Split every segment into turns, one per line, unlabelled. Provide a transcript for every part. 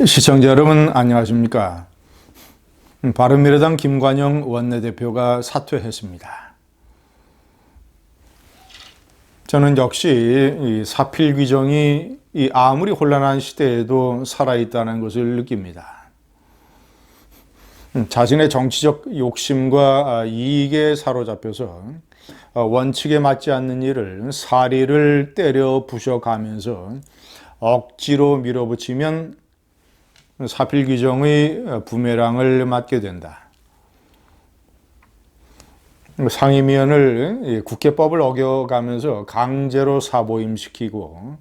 시청자 여러분 안녕하십니까? 바른미래당 김관영 원내대표가 사퇴했습니다. 저는 역시 이 사필 규정이 아무리 혼란한 시대에도 살아있다는 것을 느낍니다. 자신의 정치적 욕심과 이익에 사로잡혀서 원칙에 맞지 않는 일을 사리를 때려 부셔가면서 억지로 밀어붙이면 사필 규정의 부메랑을 맞게 된다. 상임위원을 국회법을 어겨가면서 강제로 사보임시키고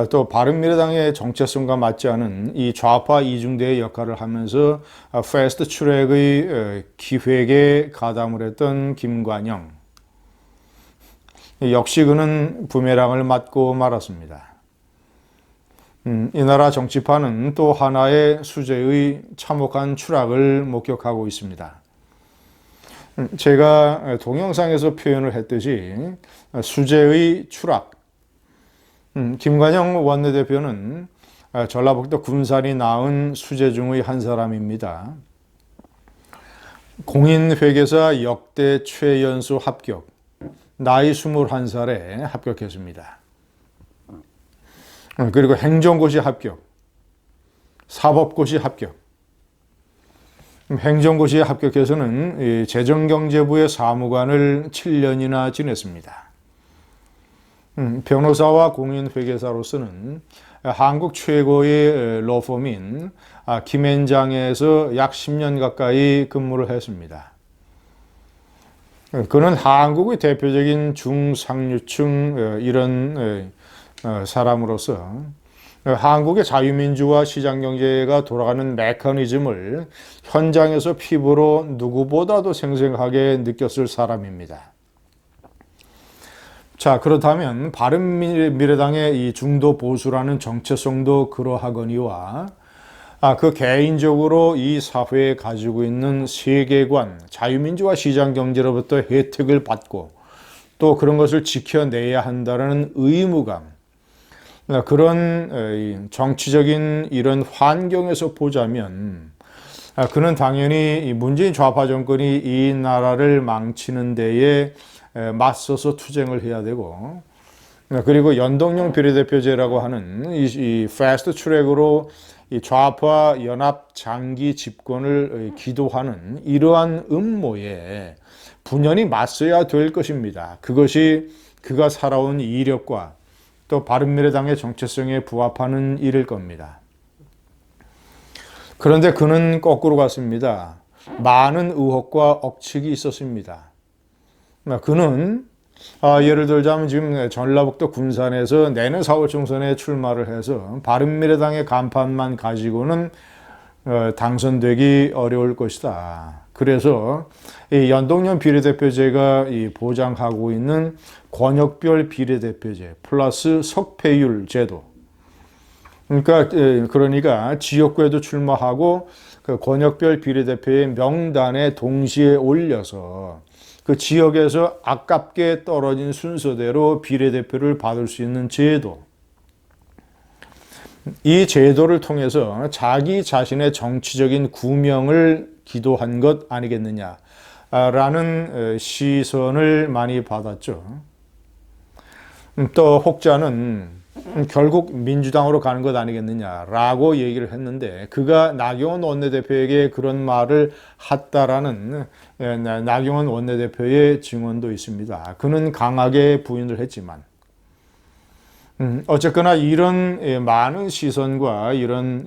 또 바른미래당의 정체성과 맞지 않은 이 좌파 이중대의 역할을 하면서 패스트 트랙의 기획에 가담을 했던 김관영. 역시 그는 부메랑을 맞고 말았습니다. 이 나라 정치판은 또 하나의 수재의 참혹한 추락을 목격하고 있습니다. 제가 동영상에서 표현을 했듯이 수재의 추락. 김관영 원내대표는 전라북도 군산이 낳은 수재 중의 한 사람입니다. 공인회계사 역대 최연소 합격, 나이 21살에 합격했습니다. 그리고 행정고시 합격, 사법고시 합격. 행정고시에 합격해서는 재정경제부의 사무관을 7년이나 지냈습니다. 변호사와 공인회계사로서는 한국 최고의 로펌인 김앤장에서 약 10년 가까이 근무를 했습니다. 그는 한국의 대표적인 중상류층 이런 사람으로서 한국의 자유민주화 시장경제가 돌아가는 메커니즘을 현장에서 피부로 누구보다도 생생하게 느꼈을 사람입니다. 자, 그렇다면 바른미래당의 이 중도 보수라는 정체성도 그러하거니와 그 개인적으로 이 사회에 가지고 있는 세계관, 자유민주화 시장경제로부터 혜택을 받고 또 그런 것을 지켜내야 한다는 의무감, 그런 정치적인 이런 환경에서 보자면 그는 당연히 문재인 좌파 정권이 이 나라를 망치는 데에 맞서서 투쟁을 해야 되고, 그리고 연동형 비례대표제라고 하는 이 패스트 트랙으로 이 좌파 연합 장기 집권을 기도하는 이러한 음모에 분연히 맞서야 될 것입니다. 그것이 그가 살아온 이력과 또 바른미래당의 정체성에 부합하는 일일 겁니다. 그런데 그는 거꾸로 갔습니다. 많은 의혹과 억측이 있었습니다. 그는 예를 들자면 지금 전라북도 군산에서 내년 4월 총선에 출마를 해서 바른미래당의 간판만 가지고는 당선되기 어려울 것이다. 그래서 이 연동형 비례대표제가 보장하고 있는 권역별 비례대표제 플러스 석패율 제도. 그러니까 지역구에도 출마하고 그 권역별 비례대표의 명단에 동시에 올려서 그 지역에서 아깝게 떨어진 순서대로 비례대표를 받을 수 있는 제도. 이 제도를 통해서 자기 자신의 정치적인 구명을 기도한 것 아니겠느냐라는 시선을 많이 받았죠. 또 혹자는 결국 민주당으로 가는 것 아니겠느냐라고 얘기를 했는데 그가 나경원 원내대표에게 그런 말을 했다라는 나경원 원내대표의 증언도 있습니다. 그는 강하게 부인을 했지만 어쨌거나 이런 많은 시선과 이런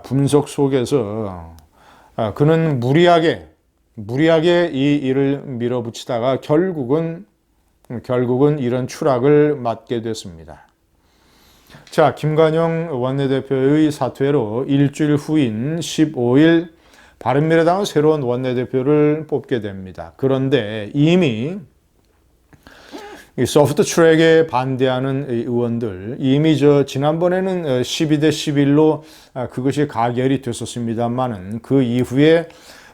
분석 속에서 그는 무리하게 이 일을 밀어붙이다가 결국은 이런 추락을 맞게 됐습니다. 자, 김관영 원내대표의 사퇴로 일주일 후인 15일 바른미래당은 새로운 원내대표를 뽑게 됩니다. 그런데 이미 이 소프트 트랙에 반대하는 의원들 이미 지난번에는 12대 11로 그것이 가결이 됐었습니다만은 그 이후에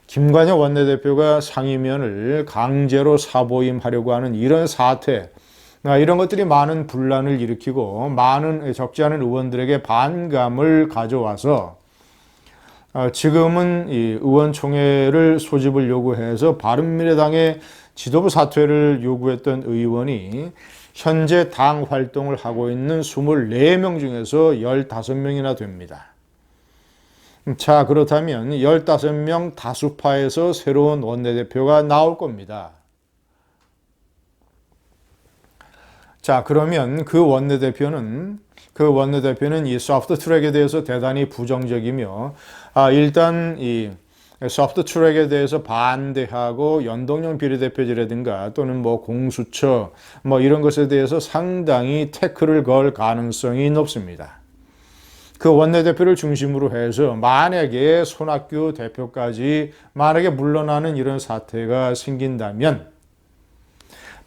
김관영 원내대표가 상임위원을 강제로 사보임하려고 하는 이런 사태, 이런 것들이 많은 분란을 일으키고 많은 적지 않은 의원들에게 반감을 가져와서 지금은 이 의원총회를 소집을 요구해서 바른미래당의 지도부 사퇴를 요구했던 의원이 현재 당 활동을 하고 있는 24명 중에서 15명이나 됩니다. 자, 그렇다면 15명 다수파에서 새로운 원내대표가 나올 겁니다. 자, 그러면 그 원내대표는 이 소프트 트랙에 대해서 대단히 부정적이며, 일단 이 소프트 트랙에 대해서 반대하고 연동형 비례대표제라든가 또는 뭐 공수처 뭐 이런 것에 대해서 상당히 태클을 걸 가능성이 높습니다. 그 원내대표를 중심으로 해서 만약에 손학규 대표까지 만약에 물러나는 이런 사태가 생긴다면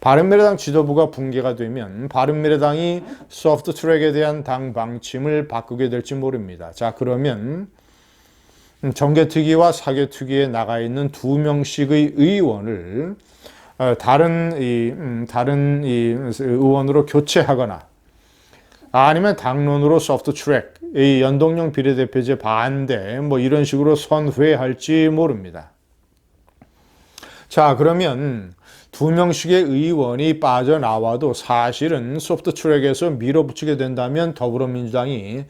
바른미래당 지도부가 붕괴가 되면 바른미래당이 소프트 트랙에 대한 당 방침을 바꾸게 될지 모릅니다. 자, 그러면 정개특위와 사개특위에 나가 있는 2명씩의 의원을 다른 의원으로 교체하거나 아니면 당론으로 소프트 트랙, 이 연동형 비례대표제 반대 뭐 이런 식으로 선회할지 모릅니다. 자, 그러면 2명씩의 의원이 빠져나와도 사실은 소프트 트랙에서 밀어붙이게 된다면 더불어민주당이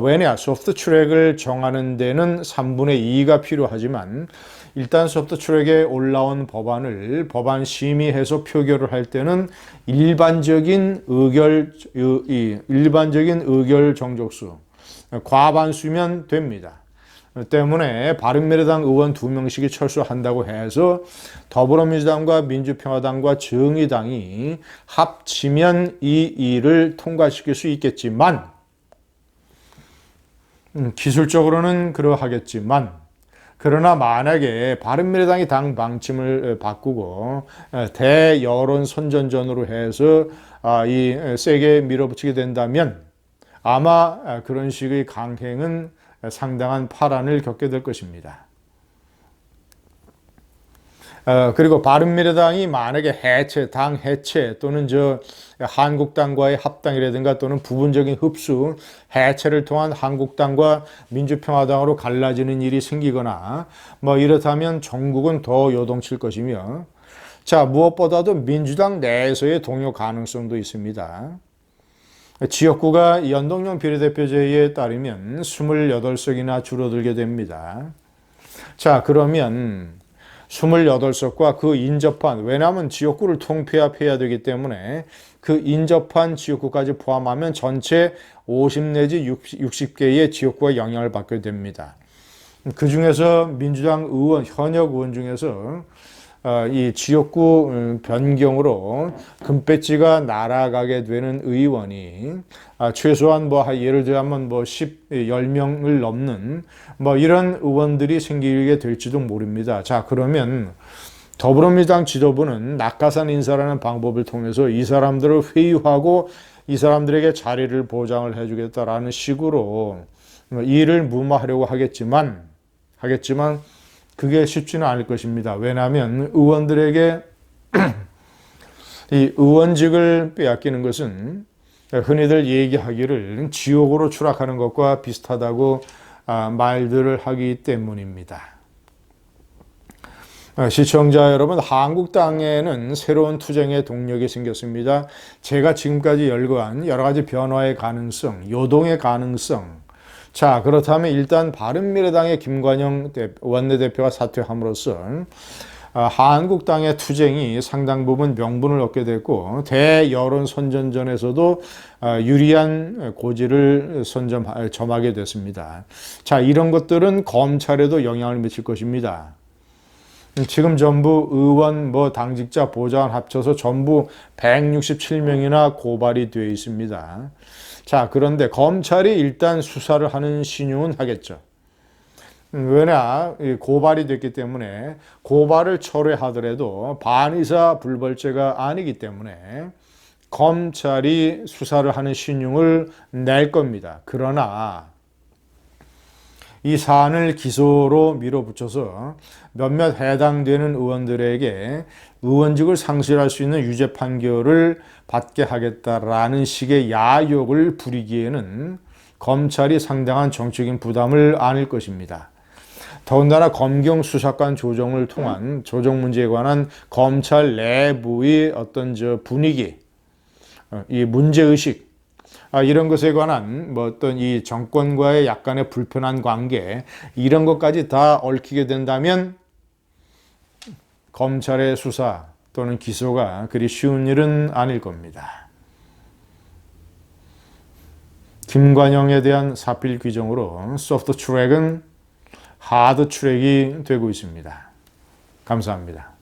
왜냐 소프트 트랙을 정하는 데는 3분의 2가 필요하지만 일단 소프트 트랙에 올라온 법안을 법안 심의해서 표결을 할 때는 일반적인 의결 정족수 과반수면 됩니다. 때문에 바른미래당 의원 2명씩이 철수한다고 해서 더불어민주당과 민주평화당과 정의당이 합치면 이 일을 통과시킬 수 있겠지만 기술적으로는 그러하겠지만 그러나 만약에 바른미래당이 당 방침을 바꾸고 대여론 선전전으로 해서 세게 밀어붙이게 된다면 아마 그런 식의 강행은 상당한 파란을 겪게 될 것입니다. 그리고 바른미래당이 만약에 당 해체 또는 한국당과의 합당이라든가 또는 부분적인 흡수, 해체를 통한 한국당과 민주평화당으로 갈라지는 일이 생기거나 뭐 이렇다면 전국은 더 요동칠 것이며 자, 무엇보다도 민주당 내에서의 동요 가능성도 있습니다. 지역구가 연동형 비례대표제에 따르면 28석이나 줄어들게 됩니다. 자, 그러면 28석과 그 인접한, 왜냐하면 지역구를 통폐합해야 되기 때문에 그 인접한 지역구까지 포함하면 전체 50 내지 60개의 지역구가 영향을 받게 됩니다. 그 중에서 민주당 의원, 현역 의원 중에서 이 지역구 변경으로 금배지가 날아가게 되는 의원이 최소한 예를 들면 10명을 넘는 이런 의원들이 생기게 될지도 모릅니다. 자, 그러면 더불어민주당 지도부는 낙하산 인사라는 방법을 통해서 이 사람들을 회유하고 이 사람들에게 자리를 보장을 해주겠다라는 식으로 일을 무마하려고 하겠지만 그게 쉽지는 않을 것입니다. 왜냐하면 의원들에게 이 의원직을 빼앗기는 것은 흔히들 얘기하기를 지옥으로 추락하는 것과 비슷하다고 말들을 하기 때문입니다. 시청자 여러분, 한국당에는 새로운 투쟁의 동력이 생겼습니다. 제가 지금까지 열거한 여러 가지 변화의 가능성, 요동의 가능성, 자, 그렇다면 일단 바른미래당의 김관영 원내대표가 사퇴함으로써 한국당의 투쟁이 상당 부분 명분을 얻게 됐고 대여론 선전전에서도 유리한 고지를 점하게 됐습니다. 자, 이런 것들은 검찰에도 영향을 미칠 것입니다. 지금 전부 의원, 당직자, 보좌관 합쳐서 전부 167명이나 고발이 되어 있습니다. 자, 그런데 검찰이 일단 수사를 하는 신용은 하겠죠. 왜냐, 고발이 됐기 때문에 고발을 철회하더라도 반의사 불벌죄가 아니기 때문에 검찰이 수사를 하는 신용을 낼 겁니다. 그러나 이 사안을 기소로 밀어붙여서 몇몇 해당되는 의원들에게 의원직을 상실할 수 있는 유죄 판결을 받게 하겠다라는 식의 야욕을 부리기에는 검찰이 상당한 정치적인 부담을 안을 것입니다. 더군다나 검경 수사권 조정을 통한 조정 문제에 관한 검찰 내부의 어떤 분위기, 이 문제의식, 이런 것에 관한 어떤 이 정권과의 약간의 불편한 관계, 이런 것까지 다 얽히게 된다면 검찰의 수사 또는 기소가 그리 쉬운 일은 아닐 겁니다. 김관영에 대한 사필 규정으로 소프트 트랙은 하드 트랙이 되고 있습니다. 감사합니다.